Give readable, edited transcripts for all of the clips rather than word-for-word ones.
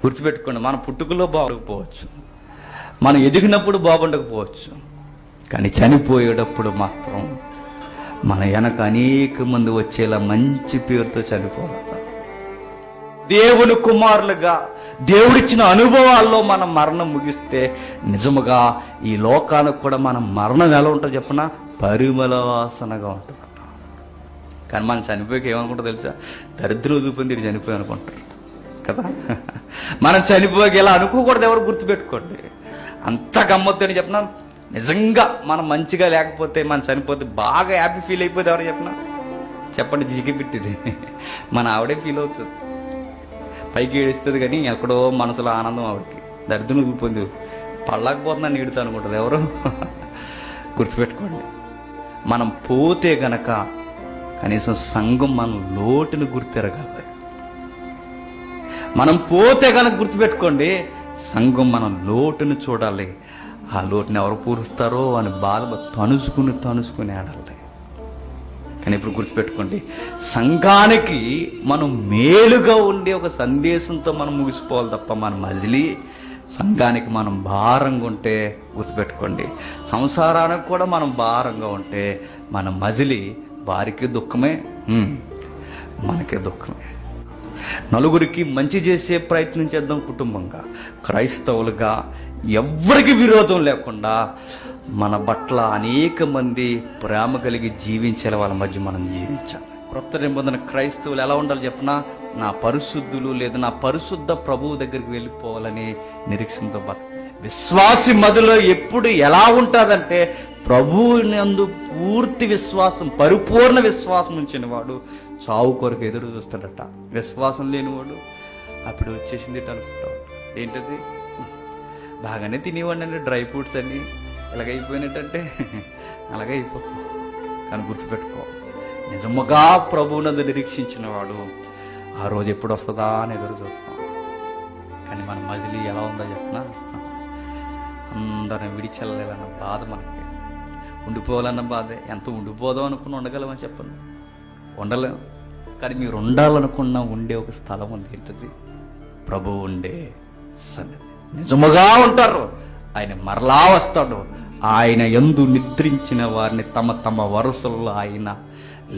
గుర్తుపెట్టుకోండి, మన పుట్టుకలో బాగుండకపోవచ్చు, మనం ఎదిగినప్పుడు బాగుండకపోవచ్చు, కానీ చనిపోయేటప్పుడు మాత్రం మన వెనక అనేక మంది వచ్చేలా మంచి పేరుతో చనిపోవాలి. దేవుని కుమారులుగా దేవుడిచ్చిన అనుభవాల్లో మనం మరణం ముగిస్తే నిజముగా ఈ లోకానికి కూడా మన మరణం ఎలా ఉంటుందో చెప్పిన పరిమళ వాసనగా ఉంటుంది. కానీ మనం చనిపోయాక ఏమనుకుంటారు తెలుసా? దరిద్రం వదిలిపోయింది, ఇది చనిపోయి అనుకుంటారు కదా. మనం చనిపోయాక ఇలా అనుకోకూడదు. ఎవరు గుర్తుపెట్టుకోండి, అంత గమ్మత్తు అని చెప్పిన నిజంగా మనం మంచిగా లేకపోతే, మనం చనిపోతే బాగా హ్యాపీ ఫీల్ అయిపోతే ఎవరు చెప్పండి జిగి పెట్టింది మన ఆవిడే ఫీల్ అవుతుంది, పైకి ఏడుస్తుంది, కానీ ఎక్కడో మనసులో ఆనందం ఆవిడకి. దరిద్రం వదిలిపోయింది, పళ్ళకపోతుందని నీడుతా అనుకుంటుంది ఎవరు. గుర్తుపెట్టుకోండి, మనం పోతే గనక కనీసం సంఘం మన లోటుని గుర్తెరగాలి. మనం పోతే కనుక గుర్తుపెట్టుకోండి, సంఘం మన లోటుని చూడాలి. ఆ లోటుని ఎవరు పూరుస్తారో అని బాధ తనుసుకుని ఆడాలి. కానీ ఇప్పుడు గుర్తుపెట్టుకోండి, సంఘానికి మనం మేలుగా ఉండే ఒక సందేశంతో మనం ముగిసిపోవాలి తప్ప మన మజిలీ సంఘానికి మనం భారంగా ఉంటే గుర్తుపెట్టుకోండి, సంసారానికి కూడా మనం భారంగా ఉంటే మన మజిలీ వారికి దుఃఖమే, మనకే దుఃఖమే. నలుగురికి మంచి చేసే ప్రయత్నం చేద్దాం. కుటుంబంగా, క్రైస్తవులుగా ఎవ్వరికి విరోధం లేకుండా మన పట్ల అనేక మంది ప్రేమ కలిగి జీవించాలి. వాళ్ళ మధ్య మనం జీవించాలి. క్రొత్త నిబంధన క్రైస్తవులు ఎలా ఉండాలి చెప్పినా, నా పరిశుద్ధులు లేదా నా పరిశుద్ధ ప్రభువు దగ్గరికి వెళ్ళిపోవాలని నిరీక్షణతో విశ్వాసి మదిలో ఎప్పుడు ఎలా ఉంటుందంటే, ప్రభువుని అందు పూర్తి విశ్వాసం, పరిపూర్ణ విశ్వాసం ఉంచిన వాడు చావు కొరకు ఎదురు చూస్తాడట. విశ్వాసం లేనివాడు అప్పుడు వచ్చేసింది అనుకుంటాడు. ఏంటది? బాగానే తినేవాడిని అంటే డ్రై ఫ్రూట్స్ అన్ని ఎలాగైపోయినట్టంటే అలాగే అయిపోతుంది. కానీ గుర్తుపెట్టుకో, నిజముగా ప్రభువునందు నిరీక్షించిన వాడు ఆ రోజు ఎప్పుడు వస్తుందా అని ఎదురు చూస్తాం. కానీ మన మజిలీ ఎలా ఉందో చెప్పినా, అందరం విడిచెల్లలేదన్న బాధ, మనకి ఉండిపోవాలన్న బాధే. ఎంత ఉండిపోదాం అనుకుని ఉండగలమని చెప్పండి, ఉండలేము. కానీ మీరు ఉండాలనుకున్న ఉండే ఒక స్థలం ఉంది. ఏంటది? ప్రభువు ఉండే సన్నిధి. నిజముగా ఉంటారు, ఆయన మరలా వస్తాడు. ఆయన యందు నిద్రించిన వారిని తమ తమ వరుసల్లో ఆయన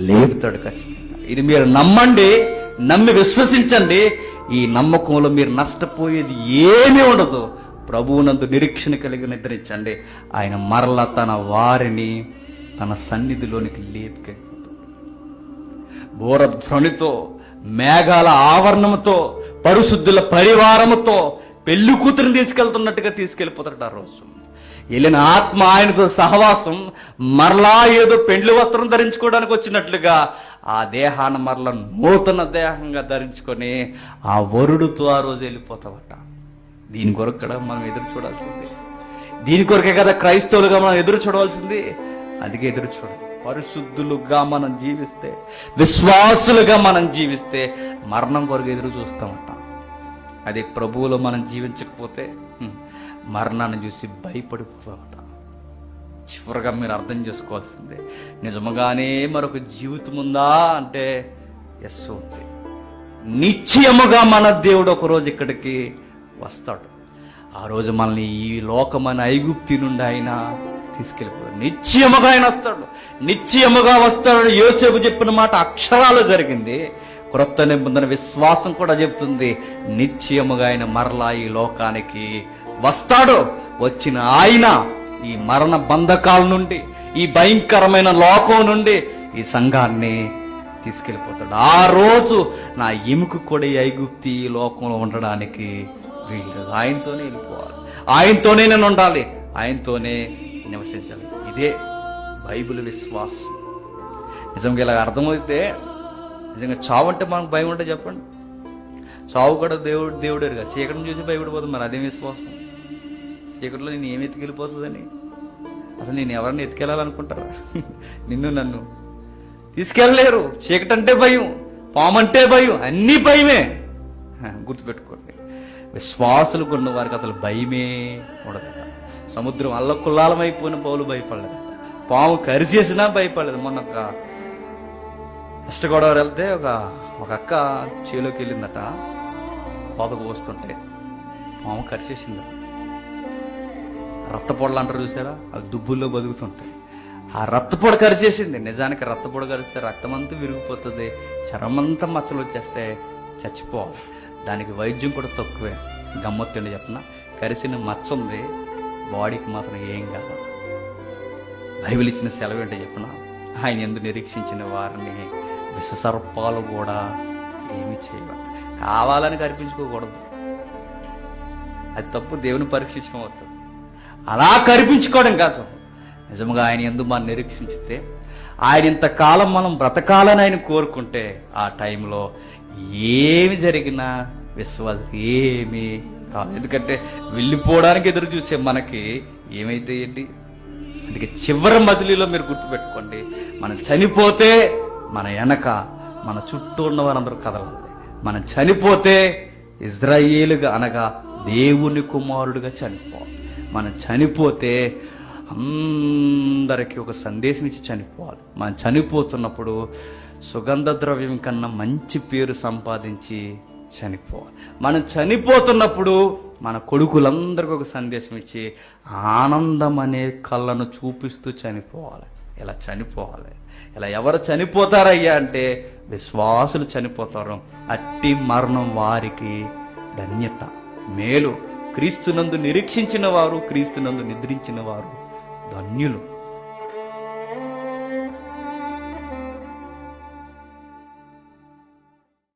లేపుతాడు ఖచ్చితంగా. ఇది మీరు నమ్మండి, నమ్మి విశ్వసించండి. ఈ నమ్మకంలో మీరు నష్టపోయేది ఏమీ ఉండదు. ప్రభువునందు నిరీక్షణ కలిగి నిద్రించండి. ఆయన మరలా తన వారిని తన సన్నిధిలోనికి లేపుకెళ్ళిపోతాడు. బోరధ్వనితో, మేఘాల ఆవరణముతో, పరిశుద్ధుల పరివారముతో పెళ్లి కూతురిని తీసుకెళ్తున్నట్టుగా తీసుకెళ్ళిపోతాడు. ఆ రోజు వెళ్ళిన ఆత్మ ఆయనతో సహవాసం, మరలా ఏదో పెండ్లి వస్త్రం ధరించుకోవడానికి వచ్చినట్లుగా ఆ దేహాన్ని మరలా నూతన దేహంగా ధరించుకొని ఆ వరుడుతో ఆ రోజు వెళ్ళిపోతామట. దీని కొరకు కదా మనం ఎదురు చూడాల్సింది. దీని కొరకే కదా క్రైస్తవులుగా మనం ఎదురు చూడవలసింది. అందుకే ఎదురు చూడాలి. పరిశుద్ధులుగా మనం జీవిస్తే, విశ్వాసులుగా మనం జీవిస్తే మరణం కొరకు ఎదురు చూస్తామట. అదే ప్రభువులో మనం జీవించకపోతే మరణాన్ని చూసి భయపడిపోతామట. చివరిగా మీరు అర్థం చేసుకోవాల్సిందే, నిజముగానే మరొక జీవితం ఉందా అంటే ఎస్ ఉంది. నిశ్చయముగా మన దేవుడు ఒకరోజు ఇక్కడికి వస్తాడు. ఆ రోజు మనల్ని ఈ లోకమైన ఐగుప్తి నుండి ఆయన తీసుకెళ్ళిపోతాడు. నిశ్చయముగా ఆయన వస్తాడు, నిశ్చయముగా వస్తాడు. యోసేపు చెప్పిన మాట అక్షరాలు జరిగింది. క్రొత్త నిబంధన విశ్వాసం కూడా చెబుతుంది, నిశ్చయముగా ఆయన మరలా ఈ లోకానికి వస్తాడు. వచ్చిన ఆయన ఈ మరణ బంధకాల నుండి, ఈ భయంకరమైన లోకం నుండి ఈ సంఘాన్ని తీసుకెళ్ళిపోతాడు. ఆ రోజు నా ఎముక కూడా ఈ ఐగుప్తి ఈ లోకంలో ఉండడానికి వీళ్ళు. ఆయనతోనే వెళ్ళిపోవాలి, ఆయనతోనే నేను ఉండాలి, ఆయనతోనే నివసించాలి. ఇదే బైబిల్ విశ్వాసం. నిజంగా ఇలా అర్థమైతే నిజంగా చావు అంటే మనకు భయం ఉంటే చెప్పండి. చావు కూడా దేవుడే కదా. చీకటిని చూసి భయపడిపోతుంది. మరి అదేం విశ్వాసం? చీకటిలో నేను ఏమి ఎత్తుకెళ్ళిపోతుందని, అసలు నేను ఎవరిని ఎత్తుకెళ్ళాలనుకుంటారా? నిన్ను నన్ను తీసుకెళ్ళలేరు. చీకటి అంటే భయం, పాము అంటే భయం, అన్నీ భయమే. గుర్తుపెట్టుకోండి, విశ్వాసులకు ఉన్న వారికి అసలు భయమే ఉండదు. సముద్రం అల్లకుల్లాలమైపోయిన పౌలు భయపడలేదు, పాము కరిచేసినా భయపడలేదు. మొన్న ఒక వెస్ట్ గోదావరి వెళ్తే ఒక అక్క చేలోకి వెళ్ళిందట. పొదకు వస్తుంటే పాము కరిచేసింది. రక్తపొడలు అంటారు చూసారా, అవి దుబ్బుల్లో బతుకుతుంటాయి. ఆ రక్తపొడ కరిచేసింది. నిజానికి రక్తపొడ కరిస్తే రక్తం అంతా విరిగిపోతుంది, చర్మంతా మచ్చలు వచ్చేస్తే చచ్చిపోవాలి. దానికి వైద్యం కూడా తక్కువే. గమ్మత్తుండి చెప్పిన, కరిసిన మచ్చ ఉంది, బాడీకి మాత్రం ఏం కాదు. బైబిల్ ఇచ్చిన సెలవు ఏంటో చెప్పిన, ఆయన యందు నిరీక్షించిన వారిని విషసర్పాలు కూడా ఏమి చేయవు. కావాలని కనిపించుకోకూడదు, అది తప్పు, దేవుని పరీక్షించడం అవుతుంది. అలా కనిపించుకోవడం కాదు, నిజంగా ఆయన యందు మనం నిరీక్షించితే, ఆయన ఇంతకాలం మనం బ్రతకాలని ఆయన కోరుకుంటే, ఆ టైంలో ఏమి జరిగినా విశ్వాసం ఏమీ కాదు. ఎందుకంటే వెళ్ళిపోవడానికి ఎదురు చూసే మనకి ఏమైతే ఏంటి. అందుకే చివరి మజిలీలో మీరు గుర్తుపెట్టుకోండి, మనం చనిపోతే మన వెనక మన చుట్టూ ఉన్న వారందరూ కదలాలి. మనం చనిపోతే ఇజ్రాయేలుగా అనగా దేవుని కుమారుడుగా చనిపోవాలి. మనం చనిపోతే అందరికీ ఒక సందేశం ఇచ్చి చనిపోవాలి. మనం చనిపోతున్నప్పుడు సుగంధ ద్రవ్యం కన్నా మంచి పేరు సంపాదించి చనిపోవాలి. మనం చనిపోతున్నప్పుడు మన కొడుకులందరికీ ఒక సందేశం ఇచ్చి ఆనందం అనే కళ్ళను చూపిస్తూ చనిపోవాలి. ఇలా చనిపోవాలి. ఇలా ఎవరు చనిపోతారయ్యా అంటే విశ్వాసులు చనిపోతారు. అట్టి మరణం వారికి ధన్యత, మేలు. క్రీస్తునందు నిరీక్షించిన వారు, క్రీస్తునందు నిద్రించిన వారు ధన్యులు.